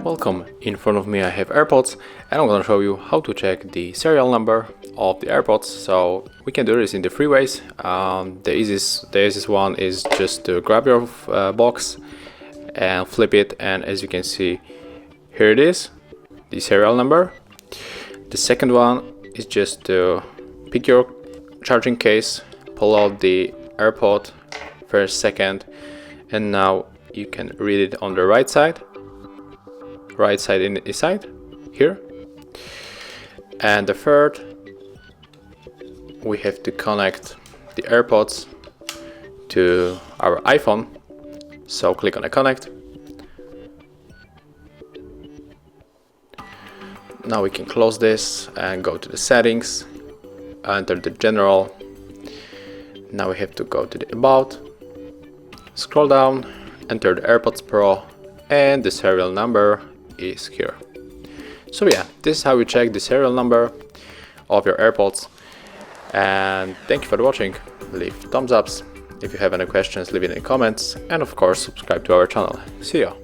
Welcome, in front of me I have AirPods and I'm going to show you how to check the serial number of the AirPods. So we can do this in the three ways. The easiest one is just to grab your box and flip it, and as you can see, here it is, the serial number. The second one is just to pick your charging case, pull out the AirPod first, second, and now you can read it on the right side inside here. And the third, we have to connect the AirPods to our iPhone, so click on the connect. Now we can close this and go to the settings, enter the general. Now we have to go to the about, scroll down, enter the AirPods Pro, and the serial number is here. So yeah, this is how you check the serial number of your AirPods. And thank you for watching. Leave thumbs ups. If you have any questions, leave it in the comments, and of course subscribe to our channel. See ya.